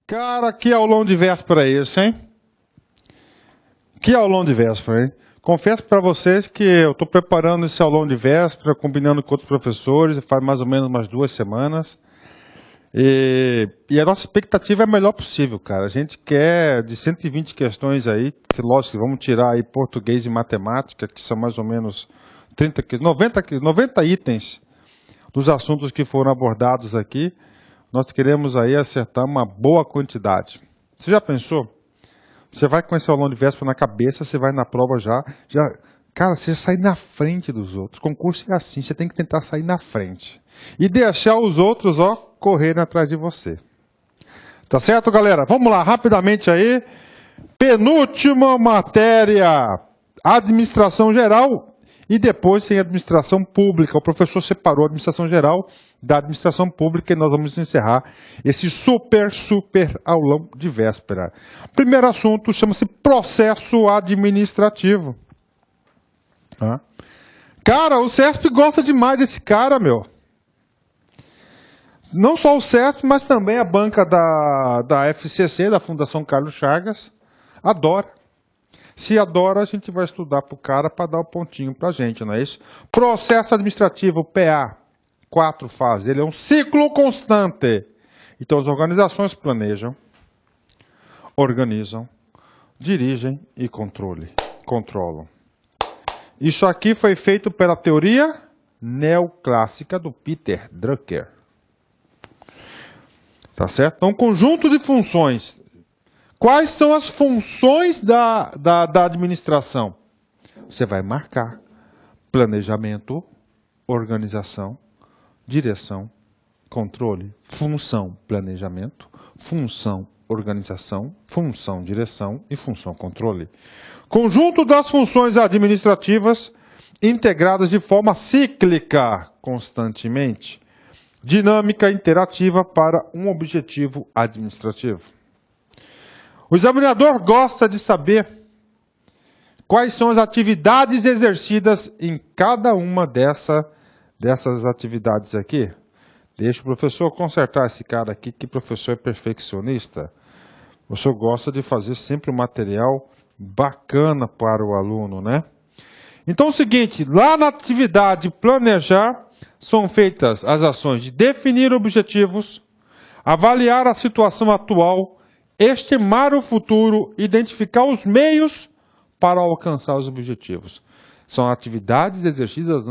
Cara, que aulão de véspera é esse, hein? Que aulão de véspera, hein? Confesso para vocês que eu estou preparando esse aulão de véspera, combinando com outros professores, faz mais ou menos umas 2 semanas. E a nossa expectativa é a melhor possível, cara. A gente quer de 120 questões aí, lógico, vamos tirar aí português e matemática, que são mais ou menos 90 itens dos assuntos que foram abordados aqui. Nós queremos aí acertar uma boa quantidade. Você já pensou? Você vai com esse aulão de véspera na cabeça, você vai na prova já... Cara, você sai na frente dos outros. Concurso é assim, você tem que tentar sair na frente. E deixar os outros, ó, correrem atrás de você. Tá certo, galera? Vamos lá, rapidamente aí. Penúltima matéria, administração geral. E depois tem administração pública. O professor separou a administração geral da administração pública e nós vamos encerrar esse super aulão de véspera. Primeiro assunto chama-se processo administrativo. Cara, o CESP gosta demais desse cara, meu. Não só o CESP, mas também a banca da FCC, da Fundação Carlos Chagas, adora. Se adora, a gente vai estudar para o cara para dar o pontinho para a gente, não é isso? Processo administrativo, PA, 4 fases. Ele é um ciclo constante. Então, as organizações planejam, organizam, dirigem e controlam. Isso aqui foi feito pela teoria neoclássica do Peter Drucker. Tá certo? Então, um conjunto de funções. Quais são as funções da administração? Você vai marcar planejamento, organização, direção, controle, função, planejamento, função, organização, função, direção e função, controle. Conjunto das funções administrativas integradas de forma cíclica, constantemente. Dinâmica interativa para um objetivo administrativo. O examinador gosta de saber quais são as atividades exercidas em cada uma dessas atividades aqui. Deixa o professor consertar esse cara aqui, que professor é perfeccionista. O professor gosta de fazer sempre um material bacana para o aluno, né? Então é o seguinte, lá na atividade planejar, são feitas as ações de definir objetivos, avaliar a situação atual, estimar o futuro, identificar os meios para alcançar os objetivos. São atividades exercidas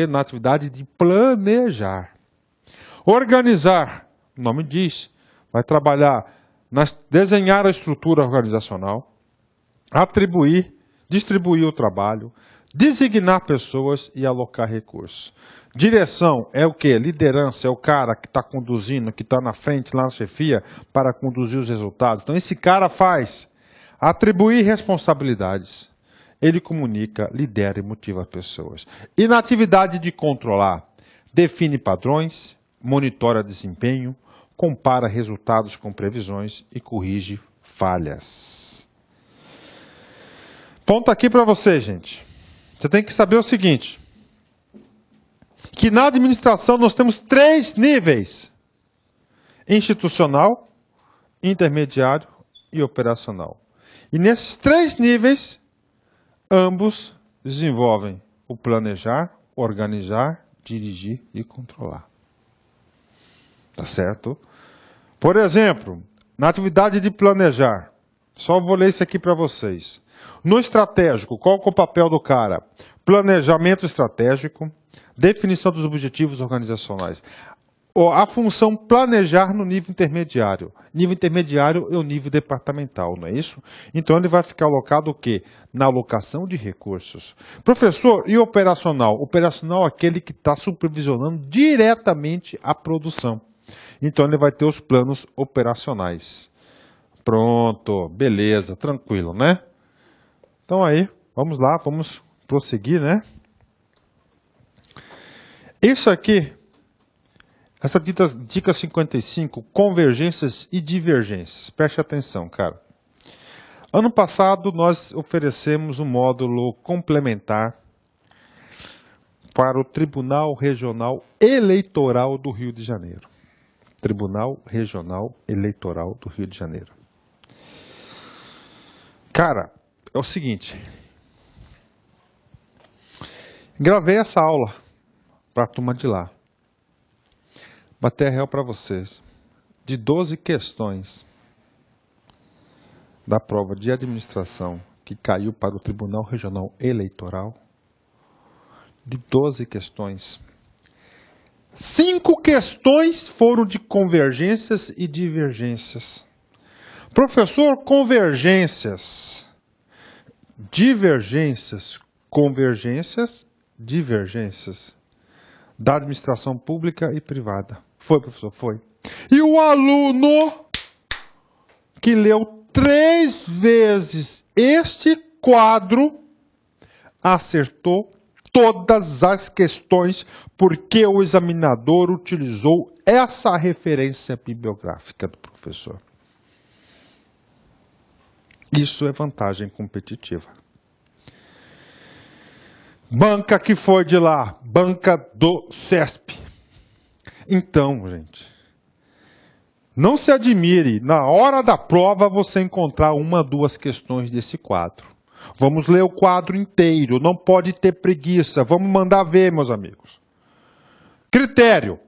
na atividade de planejar. Organizar, o nome diz, vai trabalhar, desenhar a estrutura organizacional, distribuir o trabalho, designar pessoas e alocar recursos. Direção é o quê? Liderança é o cara que está conduzindo, que está na frente, lá na chefia, para conduzir os resultados. Então esse cara faz atribuir responsabilidades. Ele comunica, lidera e motiva pessoas. E na atividade de controlar, define padrões, monitora desempenho, compara resultados com previsões e corrige falhas. Ponto aqui para você, gente. Você tem que saber o seguinte, que na administração nós temos 3 níveis: institucional, intermediário e operacional. E nesses 3 níveis, ambos desenvolvem o planejar, organizar, dirigir e controlar. Tá certo? Por exemplo, na atividade de planejar, só vou ler isso aqui para vocês. No estratégico, qual é o papel do cara? Planejamento estratégico, definição dos objetivos organizacionais. A função planejar no nível intermediário. Nível intermediário é o nível departamental, não é isso? Então ele vai ficar alocado o quê? Na alocação de recursos. Professor, e operacional? Operacional é aquele que está supervisionando diretamente a produção. Então ele vai ter os planos operacionais. Pronto, beleza, tranquilo, né? Então aí, vamos lá, vamos prosseguir, né? Isso aqui, essa dica 55, convergências e divergências. Preste atenção, cara. Ano passado nós oferecemos um módulo complementar para o Tribunal Regional Eleitoral do Rio de Janeiro. Tribunal Regional Eleitoral do Rio de Janeiro. Cara, é o seguinte. Gravei essa aula para a turma de lá. Bater a real para vocês. De 12 questões da prova de administração que caiu para o Tribunal Regional Eleitoral, de 12 questões, 5 questões foram de convergências e divergências. Professor, convergências, divergências, convergências, divergências da administração pública e privada. Foi, professor? Foi. E o aluno que leu 3 vezes este quadro acertou todas as questões porque o examinador utilizou essa referência bibliográfica do professor. Isso é vantagem competitiva. Banca que foi de lá, banca do CESP. Então, gente, não se admire, na hora da prova você encontrar 1 ou 2 questões desse quadro. Vamos ler o quadro inteiro, não pode ter preguiça, vamos mandar ver, meus amigos. Critério.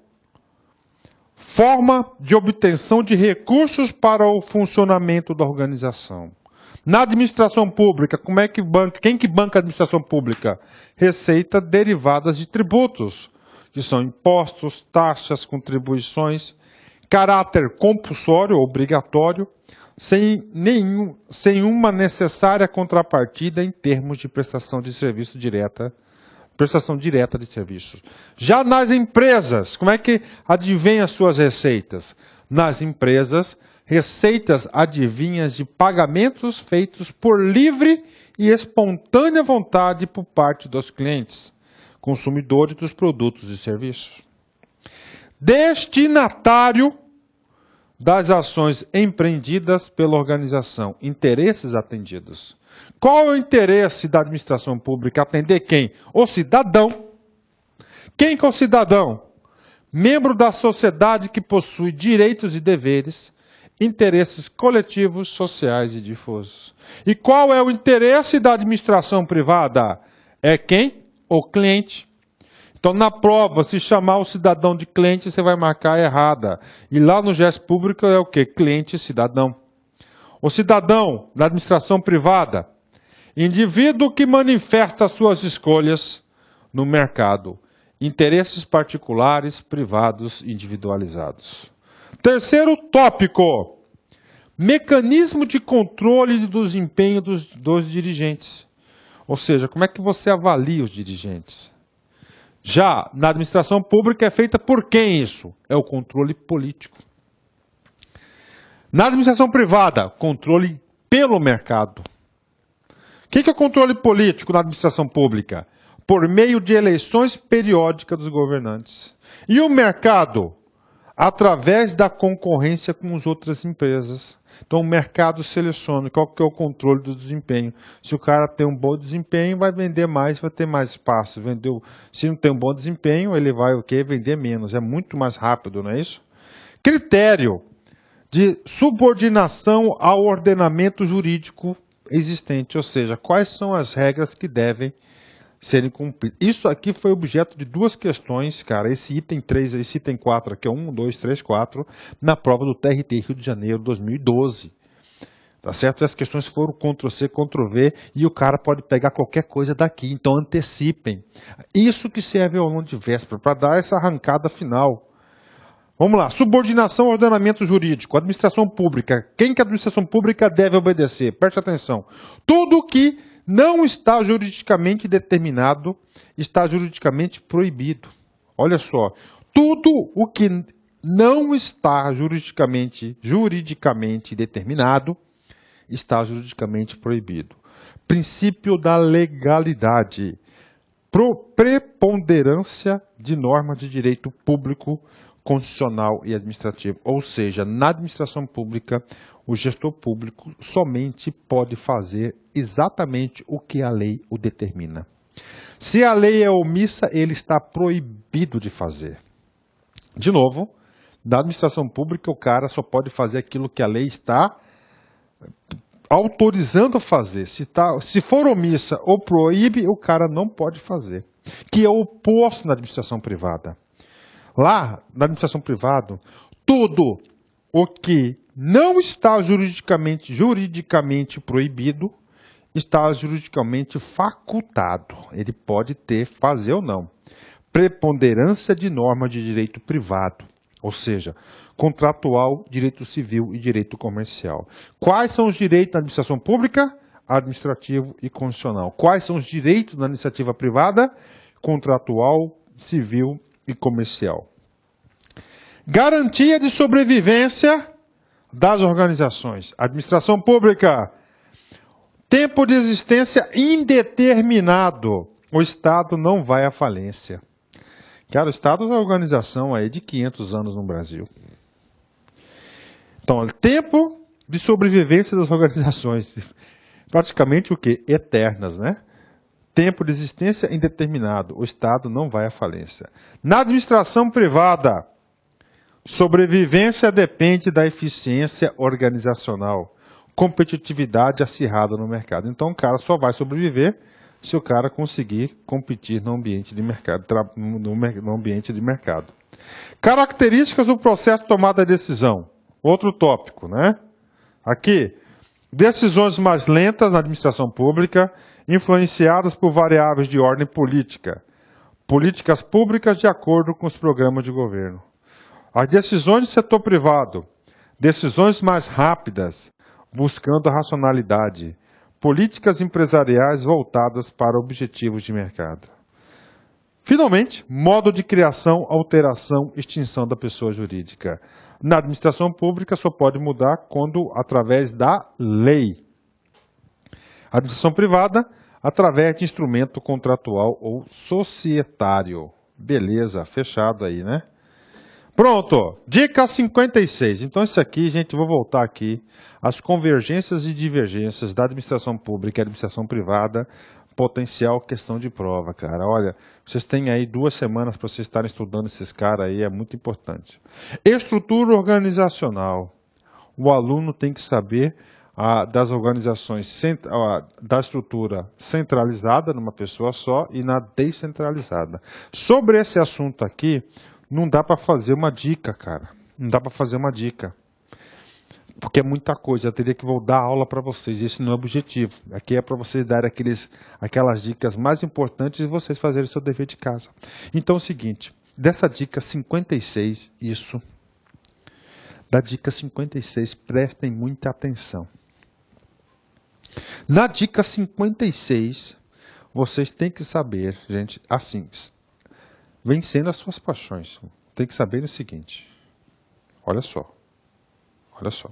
Forma de obtenção de recursos para o funcionamento da organização. Na administração pública, como é que banca? Quem que banca a administração pública? Receita derivadas de tributos, que são impostos, taxas, contribuições, caráter compulsório, obrigatório, sem uma necessária contrapartida em termos de prestação de serviço direta, prestação direta de serviços. Já nas empresas, como é que advém as suas receitas? Nas empresas, receitas advinhas de pagamentos feitos por livre e espontânea vontade por parte dos clientes, consumidores dos produtos e serviços. Destinatário das ações empreendidas pela organização, interesses atendidos. Qual é o interesse da administração pública? Atender quem? O cidadão. Quem que é o cidadão? Membro da sociedade que possui direitos e deveres, interesses coletivos, sociais e difusos. E qual é o interesse da administração privada? É quem? O cliente. Então, na prova, se chamar o cidadão de cliente, você vai marcar errada. E lá no gesto público é o quê? Cliente e cidadão. O cidadão da administração privada, indivíduo que manifesta suas escolhas no mercado. Interesses particulares, privados, individualizados. Terceiro tópico. Mecanismo de controle do desempenho dos dirigentes. Ou seja, como é que você avalia os dirigentes? Já na administração pública é feita por quem isso? É o controle político. Na administração privada, controle pelo mercado. O que é o controle político na administração pública? Por meio de eleições periódicas dos governantes. E o mercado? Através da concorrência com as outras empresas. Então o mercado seleciona qual que é o controle do desempenho. Se o cara tem um bom desempenho, vai vender mais, vai ter mais espaço. Se não tem um bom desempenho, ele vai o quê? Vender menos. É muito mais rápido, não é isso? Critério de subordinação ao ordenamento jurídico existente. Ou seja, quais são as regras que devem serem cumpridas. Isso aqui foi objeto de 2 questões, cara. Esse item 3, esse item 4 aqui é 1, 2, 3, 4, na prova do TRT Rio de Janeiro 2012. Tá certo? E as questões foram Ctrl+C, Ctrl+V e o cara pode pegar qualquer coisa daqui. Então antecipem. Isso que serve ao aluno de véspera, para dar essa arrancada final. Vamos lá. Subordinação ao ordenamento jurídico. Administração pública. Quem que a administração pública deve obedecer? Preste atenção. Tudo que não está juridicamente determinado, está juridicamente proibido. Olha só, tudo o que não está juridicamente determinado, está juridicamente proibido. Princípio da legalidade. Preponderância de normas de direito público, constitucional e administrativo. Ou seja, na administração pública, o gestor público somente pode fazer exatamente o que a lei o determina. Se a lei é omissa, ele está proibido de fazer. De novo, Na administração pública, o cara só pode fazer aquilo que a lei está autorizando a fazer. Se for omissa ou proíbe, o cara não pode fazer. Que é o oposto na administração privada. Lá, na administração privada, tudo o que não está juridicamente proibido, está juridicamente facultado. Ele pode fazer ou não. Preponderância de norma de direito privado, ou seja, contratual, direito civil e direito comercial. Quais são os direitos da administração pública? Administrativo e constitucional. Quais são os direitos da iniciativa privada? Contratual, civil e comercial. Garantia de sobrevivência das organizações. Administração pública. Tempo de existência indeterminado. O Estado não vai à falência. Cara, o Estado é uma organização aí de 500 anos no Brasil. Então, tempo de sobrevivência das organizações. Praticamente o quê? Eternas, né? Tempo de existência indeterminado. O Estado não vai à falência. Na administração privada, sobrevivência depende da eficiência organizacional. Competitividade acirrada no mercado. Então, o cara só vai sobreviver se o cara conseguir competir no ambiente de mercado. No ambiente de mercado. Características do processo de tomada de decisão. Outro tópico, né? Aqui, decisões mais lentas na administração pública, influenciadas por variáveis de ordem política. Políticas públicas de acordo com os programas de governo. As decisões do setor privado, decisões mais rápidas, buscando a racionalidade. Políticas empresariais voltadas para objetivos de mercado. Finalmente, modo de criação, alteração, extinção da pessoa jurídica. Na administração pública só pode mudar quando através da lei. A administração privada, através de instrumento contratual ou societário. Beleza, fechado aí, né? Pronto, dica 56. Então isso aqui, gente, vou voltar aqui. As convergências e divergências da administração pública e administração privada, potencial questão de prova, cara. Olha, vocês têm aí 2 semanas para vocês estarem estudando esses caras aí, é muito importante. Estrutura organizacional. O aluno tem que saber das organizações, da estrutura centralizada numa pessoa só e na descentralizada. Sobre esse assunto aqui, não dá para fazer uma dica, cara. Não dá para fazer uma dica. Porque é muita coisa. Eu teria que dar aula para vocês. Esse não é o objetivo. Aqui é para vocês darem aquelas dicas mais importantes e vocês fazerem o seu dever de casa. Então é o seguinte. Dessa dica 56, isso. Da dica 56, prestem muita atenção. Na dica 56, vocês têm que saber, gente, assim, vencendo as suas paixões. Tem que saber o seguinte. Olha só. Olha só.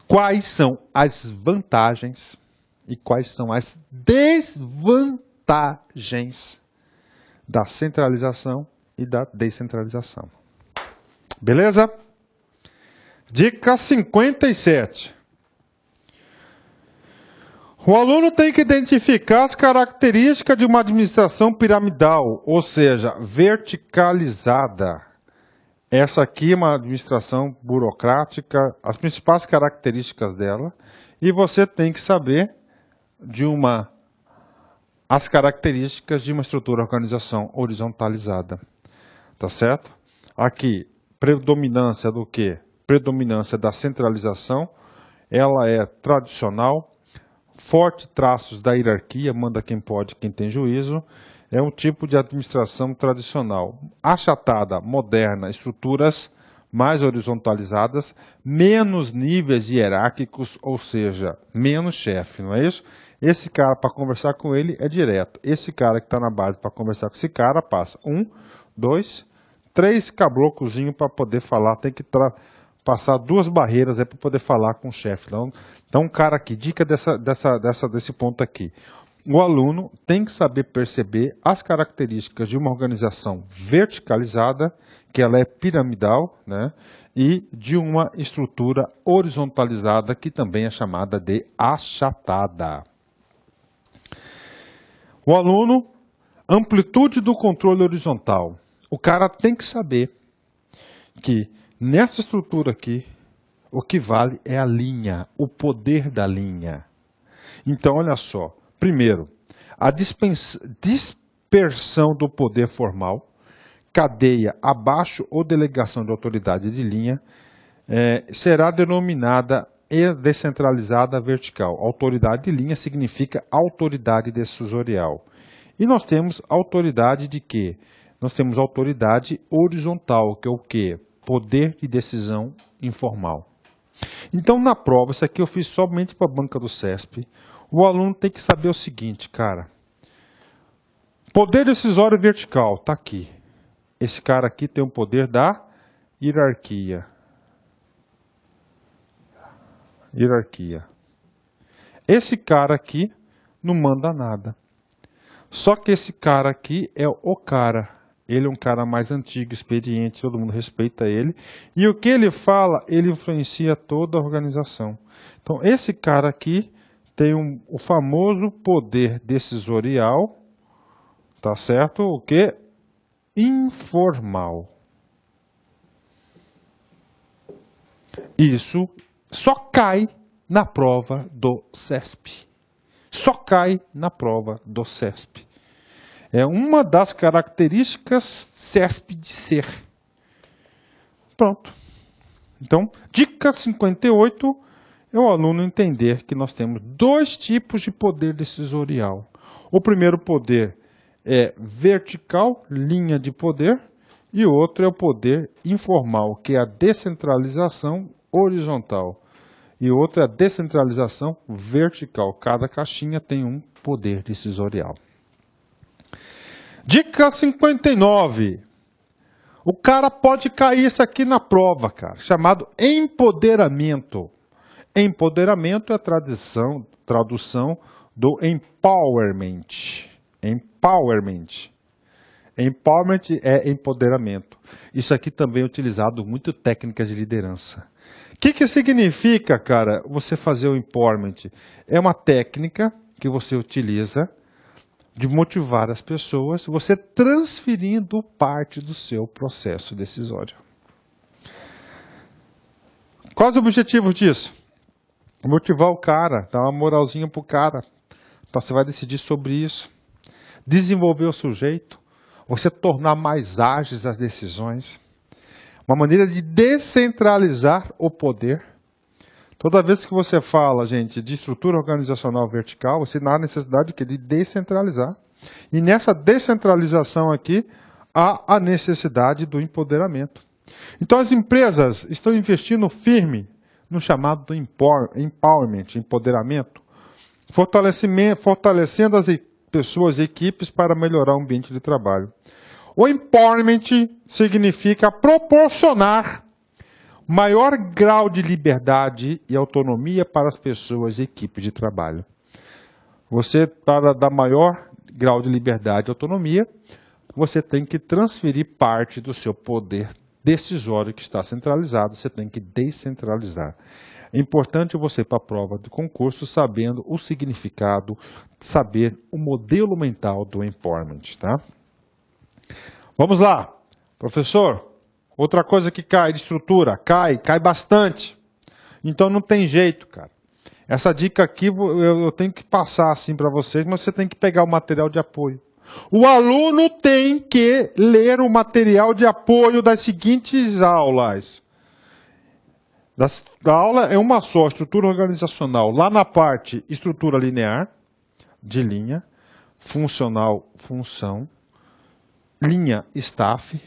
Quais são as vantagens e quais são as desvantagens da centralização e da descentralização. Beleza? Dica 57. O aluno tem que identificar as características de uma administração piramidal, ou seja, verticalizada. Essa aqui é uma administração burocrática, as principais características dela, e você tem que saber as características de uma estrutura organização horizontalizada. Tá certo? Aqui, predominância do quê? Predominância da centralização, ela é tradicional, forte traços da hierarquia, manda quem pode, quem tem juízo, é um tipo de administração tradicional. Achatada, moderna, estruturas mais horizontalizadas, menos níveis hierárquicos, ou seja, menos chefe, não é isso? Esse cara, para conversar com ele, é direto. Esse cara que está na base para conversar com esse cara, passa 1, 2, 3 cablocozinhos para poder falar, tem que passar 2 barreiras para poder falar com o chefe. Então, cara aqui, dica desse ponto aqui. O aluno tem que saber perceber as características de uma organização verticalizada, que ela é piramidal, né? E de uma estrutura horizontalizada, que também é chamada de achatada. O aluno, amplitude do controle horizontal. O cara tem que saber que nessa estrutura aqui, o que vale é a linha, o poder da linha. Então, olha só. Primeiro, a dispersão do poder formal, cadeia abaixo ou delegação de autoridade de linha, será denominada descentralizada vertical. Autoridade de linha significa autoridade decisorial. E nós temos autoridade de quê? Nós temos autoridade horizontal, que é o quê? Poder de decisão informal. Então, na prova, isso aqui eu fiz somente para a banca do CESP. O aluno tem que saber o seguinte, cara. Poder decisório vertical, está aqui. Esse cara aqui tem o poder da hierarquia. Hierarquia. Esse cara aqui não manda nada. Só que esse cara aqui é o cara. Ele é um cara mais antigo, experiente, todo mundo respeita ele. E o que ele fala, ele influencia toda a organização. Então, esse cara aqui tem o famoso poder decisorial, tá certo? O que? Informal. Isso só cai na prova do CESP. Só cai na prova do CESP. É uma das características CESP de ser. Pronto. Então, dica 58 é o aluno entender que nós temos dois tipos de poder decisorial. O primeiro poder é vertical, linha de poder, e o outro é o poder informal, que é a descentralização horizontal. E o outro é a descentralização vertical. Cada caixinha tem um poder decisorial. Dica 59. O cara pode cair isso aqui na prova, cara, chamado empoderamento. Empoderamento é a tradução do empowerment. Empowerment. Empowerment é empoderamento. Isso aqui também é utilizado muito técnicas de liderança. O que significa, cara, você fazer o empowerment? É uma técnica que você utiliza de motivar as pessoas, você transferindo parte do seu processo decisório. Quais os objetivos disso? Motivar o cara, dar uma moralzinha pro cara. Então você vai decidir sobre isso. Desenvolver o sujeito, você tornar mais ágeis as decisões. Uma maneira de descentralizar o poder. Toda vez que você fala, gente, de estrutura organizacional vertical, você há necessidade de descentralizar. E nessa descentralização aqui, há a necessidade do empoderamento. Então as empresas estão investindo firme no chamado do empowerment, empoderamento, fortalecendo as pessoas e equipes para melhorar o ambiente de trabalho. O empowerment significa proporcionar maior grau de liberdade e autonomia para as pessoas e equipes de trabalho. Você, para dar maior grau de liberdade e autonomia, você tem que transferir parte do seu poder decisório que está centralizado, você tem que descentralizar. É importante você ir para a prova do concurso sabendo o significado, saber o modelo mental do empowerment, tá? Vamos lá, professor. Outra coisa que cai de estrutura, cai bastante. Então não tem jeito, cara. Essa dica aqui eu tenho que passar assim para vocês, mas você tem que pegar o material de apoio. O aluno tem que ler o material de apoio das seguintes aulas. A aula é uma só, estrutura organizacional. Lá na parte estrutura linear, de linha, funcional, função. Linha staff,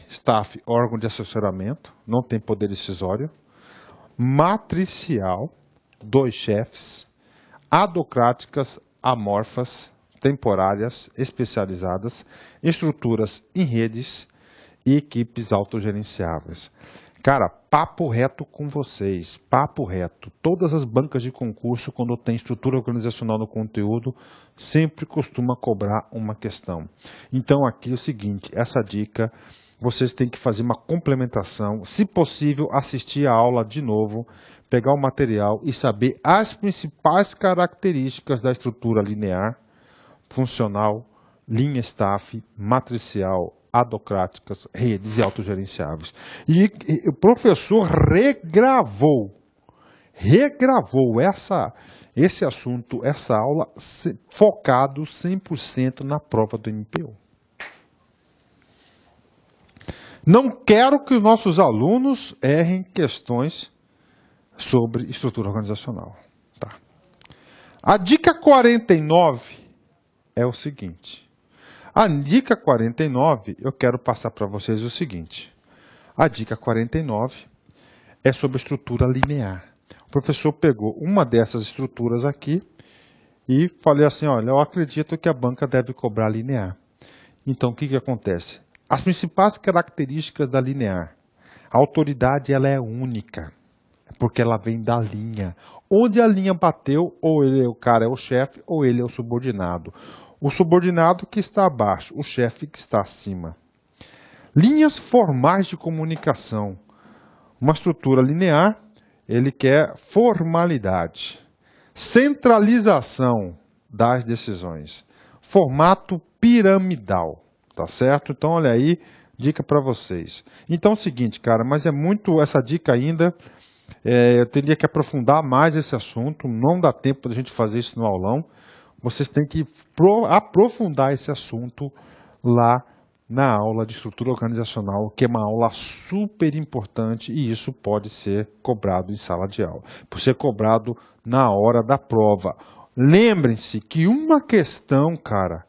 órgão de assessoramento, não tem poder decisório. Matricial, 2 chefes. Adocráticas, amorfas, temporárias, especializadas. Estruturas em redes e equipes autogerenciáveis. Cara, papo reto com vocês, papo reto. Todas as bancas de concurso, quando tem estrutura organizacional no conteúdo, sempre costuma cobrar uma questão. Então aqui é o seguinte, essa dica, vocês têm que fazer uma complementação, se possível assistir a aula de novo, pegar o material e saber as principais características da estrutura linear, funcional, linha staff, matricial, adocráticas, redes e autogerenciáveis. E o professor regravou esse assunto, essa aula, focado 100% na prova do MPU. Não quero que os nossos alunos errem questões sobre estrutura organizacional. Tá? A dica 49 é o seguinte. A dica 49, eu quero passar para vocês o seguinte. A dica 49 é sobre estrutura linear. O professor pegou uma dessas estruturas aqui e falei assim, olha, eu acredito que a banca deve cobrar linear. Então, o que acontece? As principais características da linear. A autoridade ela é única, porque ela vem da linha. Onde a linha bateu, ou o cara é o chefe, ou ele é o subordinado. O subordinado que está abaixo, o chefe que está acima. Linhas formais de comunicação. Uma estrutura linear, ele quer formalidade. Centralização das decisões. Formato piramidal. Tá certo? Então, olha aí, dica para vocês. Então, é o seguinte, cara, mas é muito essa dica ainda. Eu teria que aprofundar mais esse assunto. Não dá tempo da gente fazer isso no aulão. Vocês têm que aprofundar esse assunto lá na aula de estrutura organizacional, que é uma aula super importante e isso pode ser cobrado em sala de aula. Por ser cobrado na hora da prova. Lembrem-se que uma questão, cara,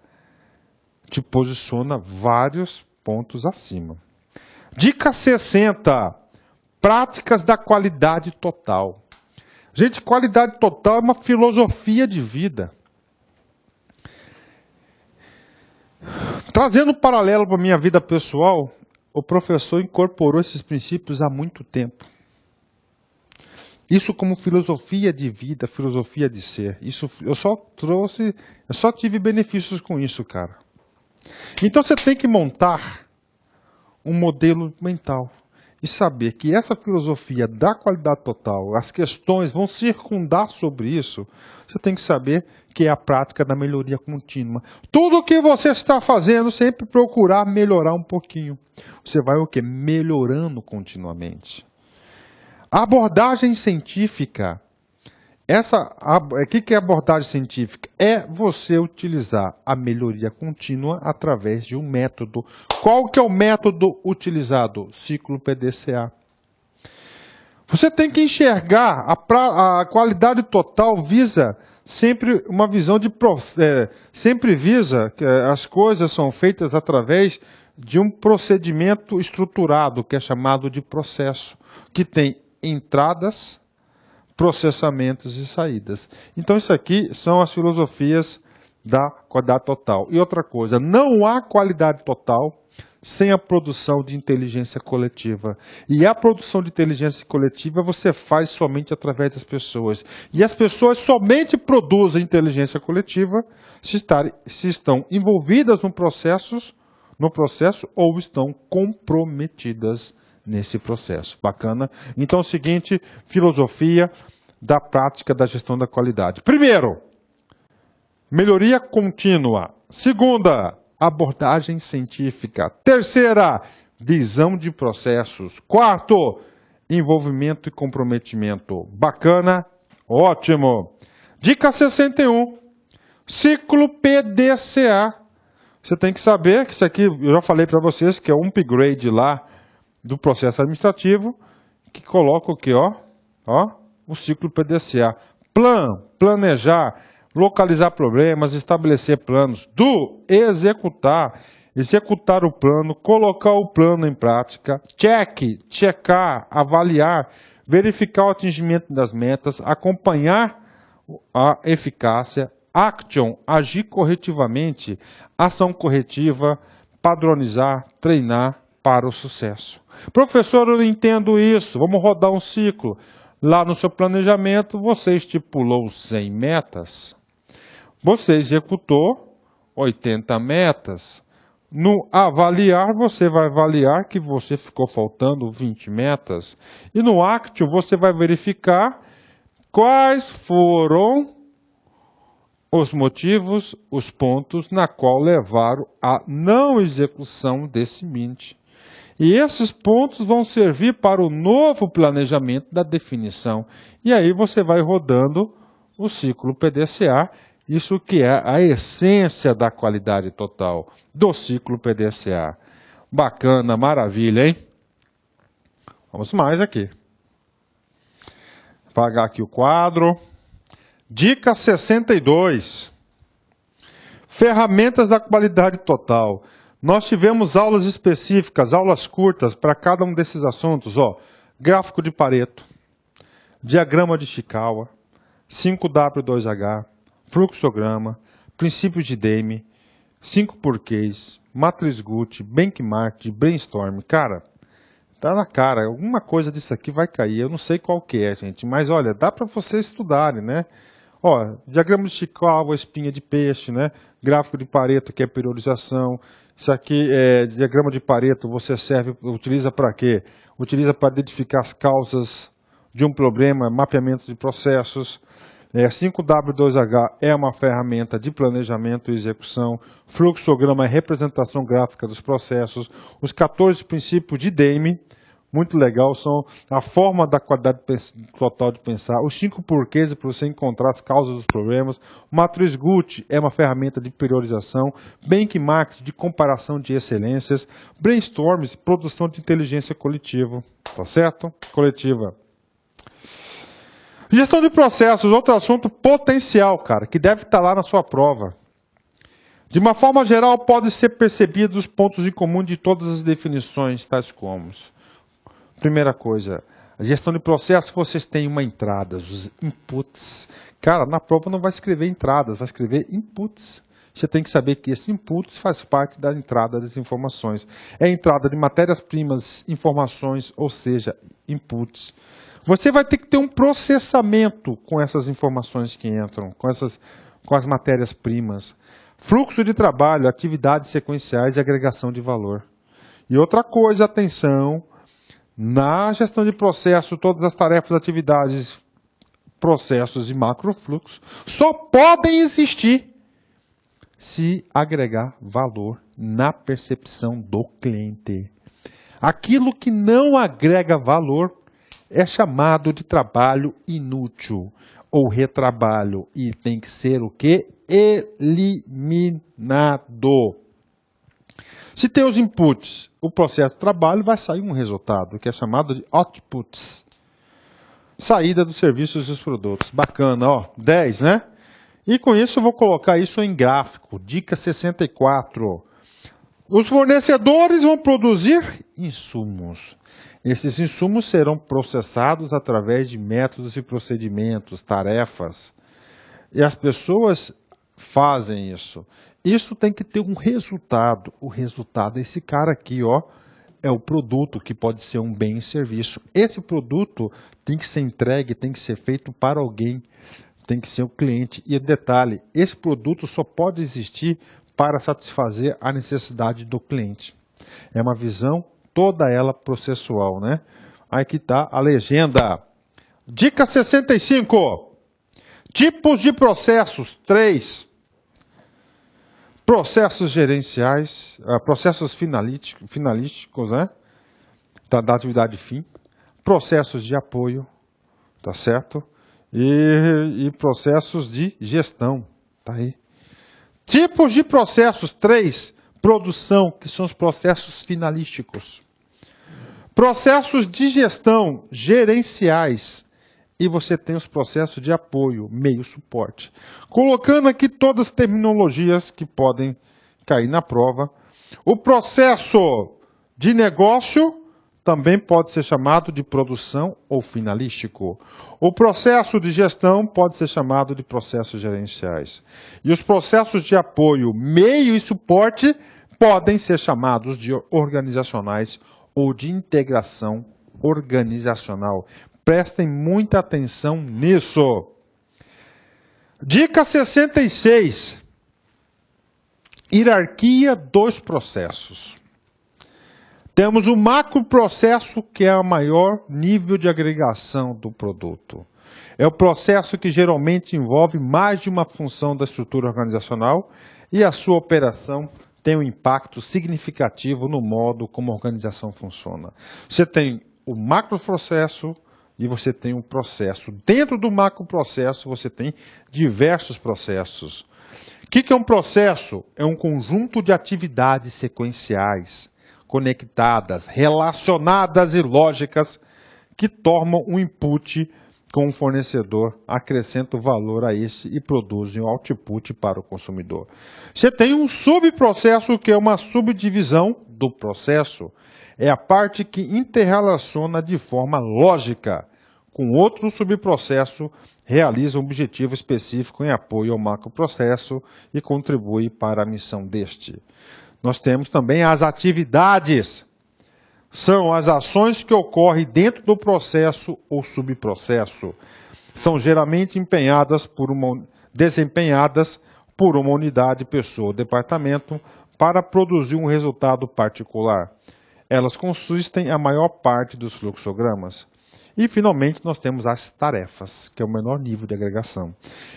te posiciona vários pontos acima. Dica 60. Práticas da qualidade total. Gente, qualidade total é uma filosofia de vida. Trazendo um paralelo para a minha vida pessoal, o professor incorporou esses princípios há muito tempo. Isso como filosofia de vida, filosofia de ser. Isso eu só tive benefícios com isso, cara. Então você tem que montar um modelo mental e saber que essa filosofia da qualidade total, as questões vão circundar sobre isso. Você tem que saber que é a prática da melhoria contínua. Tudo o que você está fazendo, sempre procurar melhorar um pouquinho. Você vai o quê? Melhorando continuamente. A abordagem científica. O que é abordagem científica? É você utilizar a melhoria contínua através de um método. Qual que é o método utilizado? Ciclo PDCA. Você tem que enxergar, a qualidade total visa sempre uma visão de sempre visa que as coisas são feitas através de um procedimento estruturado, que é chamado de processo, que tem entradas, processamentos e saídas. Então isso aqui são as filosofias da qualidade total. E outra coisa, não há qualidade total sem a produção de inteligência coletiva. E a produção de inteligência coletiva você faz somente através das pessoas. E as pessoas somente produzem inteligência coletiva se estão envolvidas no processo ou estão comprometidas nesse processo. Bacana? Então é o seguinte, filosofia da prática da gestão da qualidade. Primeiro, melhoria contínua. Segunda, abordagem científica. Terceira, visão de processos. Quarto, envolvimento e comprometimento. Bacana? Ótimo. Dica 61, ciclo PDCA. Você tem que saber que isso aqui, eu já falei para vocês, que é um upgrade lá do processo administrativo, que coloca o que, o ciclo PDCA. Planejar, localizar problemas, estabelecer planos. Executar o plano, colocar o plano em prática. Checar, avaliar, verificar o atingimento das metas, acompanhar a eficácia. Action, agir corretivamente, ação corretiva, padronizar, treinar para o sucesso. Professor, eu não entendo isso. Vamos rodar um ciclo. Lá no seu planejamento, você estipulou 100 metas. Você executou 80 metas. No avaliar, você vai avaliar que você ficou faltando 20 metas. E no Action, você vai verificar quais foram os motivos, os pontos na qual levaram à não execução desse MINT. E esses pontos vão servir para o novo planejamento da definição. E aí você vai rodando o ciclo PDCA, isso que é a essência da qualidade total do ciclo PDCA. Bacana, maravilha, hein? Vamos mais aqui. Apagar aqui o quadro. Dica 62. Ferramentas da qualidade total. Nós tivemos aulas específicas, aulas curtas para cada um desses assuntos. Ó, gráfico de Pareto, diagrama de Ishikawa, 5W2H, fluxograma, princípios de Demme, 5 porquês, matriz Gucci, benchmark, brainstorm. Cara, tá na cara, alguma coisa disso aqui vai cair. Eu não sei qual que é, gente, mas olha, dá para vocês estudarem, né? Ó, diagrama de Ishikawa, espinha de peixe, né? Gráfico de Pareto, que é periodização. Isso aqui é diagrama de Pareto, utiliza para quê? Utiliza para identificar as causas de um problema, mapeamento de processos. 5W2H é uma ferramenta de planejamento e execução. Fluxograma é representação gráfica dos processos. Os 14 princípios de Demme, muito legal, são a forma da qualidade total de pensar. Os 5 porquês para você encontrar as causas dos problemas. Matriz Gucci é uma ferramenta de priorização. Benchmark de comparação de excelências. Brainstorms, produção de inteligência coletiva. Tá certo? Coletiva. Gestão de processos, outro assunto potencial, cara, que deve estar lá na sua prova. De uma forma geral, podem ser percebidos os pontos em comum de todas as definições, tais como: primeira coisa, a gestão de processos, vocês têm uma entrada, os inputs. Cara, na prova não vai escrever entradas, vai escrever inputs. Você tem que saber que esse inputs faz parte da entrada das informações. É a entrada de matérias-primas, informações, ou seja, inputs. Você vai ter que ter um processamento com essas informações que entram, com as matérias-primas. Fluxo de trabalho, atividades sequenciais e agregação de valor. E outra coisa, atenção, na gestão de processo, todas as tarefas, atividades, processos e macrofluxos só podem existir se agregar valor na percepção do cliente. Aquilo que não agrega valor é chamado de trabalho inútil ou retrabalho e tem que ser o quê? Eliminado. Se tem os inputs, o processo de trabalho vai sair um resultado que é chamado de outputs. Saída dos serviços e dos produtos. Bacana, ó, 10, né? E com isso eu vou colocar isso em gráfico. Dica 64. Os fornecedores vão produzir insumos. Esses insumos serão processados através de métodos e procedimentos, tarefas. E as pessoas fazem isso. Isso tem que ter um resultado. O resultado é esse cara aqui, ó. É o produto, que pode ser um bem e serviço. Esse produto tem que ser entregue, tem que ser feito para alguém. Tem que ser o cliente. E detalhe, esse produto só pode existir para satisfazer a necessidade do cliente. É uma visão toda ela processual, né? Aí que está a legenda. Dica 65. Tipos de processos. 3. Processos gerenciais, processos finalísticos, né? Da atividade fim. Processos de apoio, tá certo? E processos de gestão, tá aí. Tipos de processos. 3. Produção, que são os processos finalísticos. Processos de gestão gerenciais. E você tem os processos de apoio, meio suporte. Colocando aqui todas as terminologias que podem cair na prova. O processo de negócio também pode ser chamado de produção ou finalístico. O processo de gestão pode ser chamado de processos gerenciais. E os processos de apoio, meio e suporte podem ser chamados de organizacionais ou de integração organizacional. Prestem muita atenção nisso. Dica 66. Hierarquia dos processos. Temos o macroprocesso, que é o maior nível de agregação do produto. É o processo que geralmente envolve mais de uma função da estrutura organizacional e a sua operação tem um impacto significativo no modo como a organização funciona. Você tem o macroprocesso e você tem um processo. Dentro do macroprocesso você tem diversos processos. O que é um processo? É um conjunto de atividades sequenciais, conectadas, relacionadas e lógicas que tornam um input com o fornecedor, acrescentam valor a este e produzem o output para o consumidor. Você tem um subprocesso que é uma subdivisão do processo. É a parte que interrelaciona de forma lógica com outro subprocesso, realiza um objetivo específico em apoio ao macroprocesso e contribui para a missão deste. Nós temos também as atividades. São as ações que ocorrem dentro do processo ou subprocesso. São geralmente desempenhadas por uma unidade, pessoa ou departamento para produzir um resultado particular. Elas consistem a maior parte dos fluxogramas. E, finalmente, nós temos as tarefas, que é o menor nível de agregação.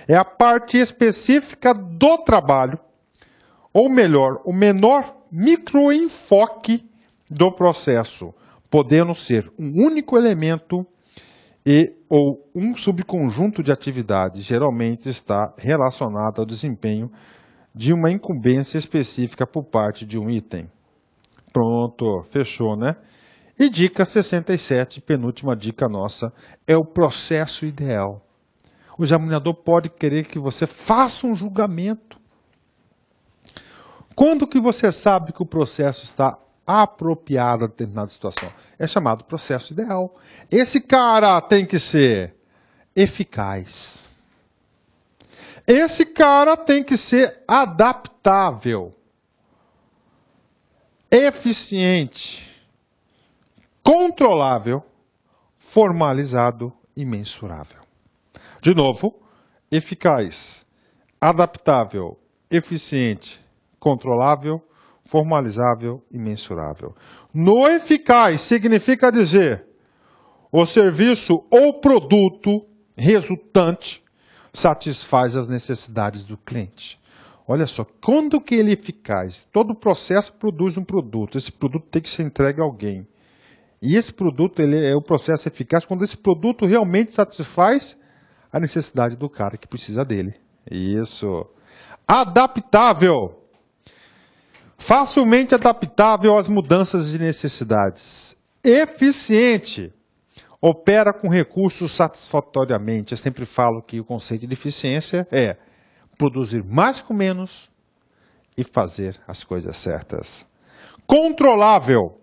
É a parte específica do trabalho, ou melhor, o menor microenfoque do processo, podendo ser um único elemento ou um subconjunto de atividades, geralmente está relacionado ao desempenho de uma incumbência específica por parte de um item. Pronto, fechou, né? E dica 67, penúltima dica nossa, é o processo ideal. O examinador pode querer que você faça um julgamento. Quando que você sabe que o processo está apropriado a determinada situação? É chamado processo ideal. Esse cara tem que ser eficaz. Esse cara tem que ser adaptável, eficiente, controlável, formalizado e mensurável. De novo, eficaz, adaptável, eficiente, controlável, formalizável e mensurável. No eficaz significa dizer o serviço ou produto resultante satisfaz as necessidades do cliente. Olha só, quando que ele é eficaz? Todo processo produz um produto. Esse produto tem que ser entregue a alguém. E esse produto ele é o processo eficaz quando esse produto realmente satisfaz a necessidade do cara que precisa dele. Isso. Adaptável. Facilmente adaptável às mudanças de necessidades. Eficiente. Opera com recursos satisfatoriamente. Eu sempre falo que o conceito de eficiência é produzir mais com menos e fazer as coisas certas. Controlável.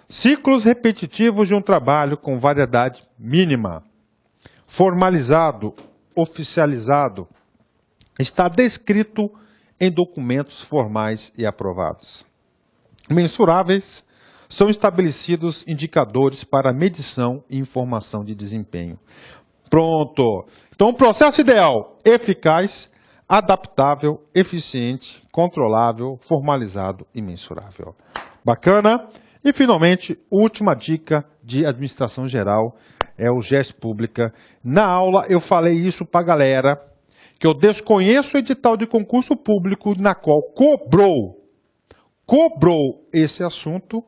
Ciclos repetitivos de um trabalho com variedade mínima. Formalizado, oficializado. Está descrito em documentos formais e aprovados. Mensuráveis. São estabelecidos indicadores para medição e informação de desempenho. Pronto. Então, o processo ideal, eficaz, adaptável, eficiente, controlável, formalizado e mensurável. Bacana? E, finalmente, última dica de administração geral é o GES Pública. Na aula, eu falei isso para a galera, que eu desconheço o edital de concurso público na qual cobrou esse assunto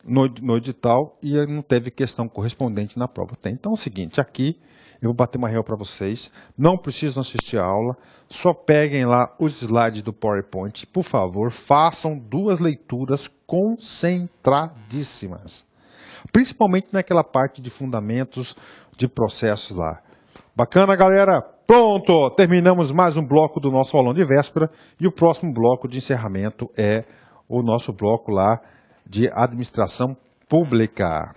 no edital e não teve questão correspondente na prova. Então é o seguinte, aqui eu vou bater uma real para vocês, não precisam assistir a aula, só peguem lá os slides do PowerPoint, por favor, façam 2 leituras concentradíssimas, principalmente naquela parte de fundamentos de processos lá. Bacana, galera? Pronto! Terminamos mais um bloco do nosso aulão de véspera e o próximo bloco de encerramento é o nosso bloco lá de administração pública.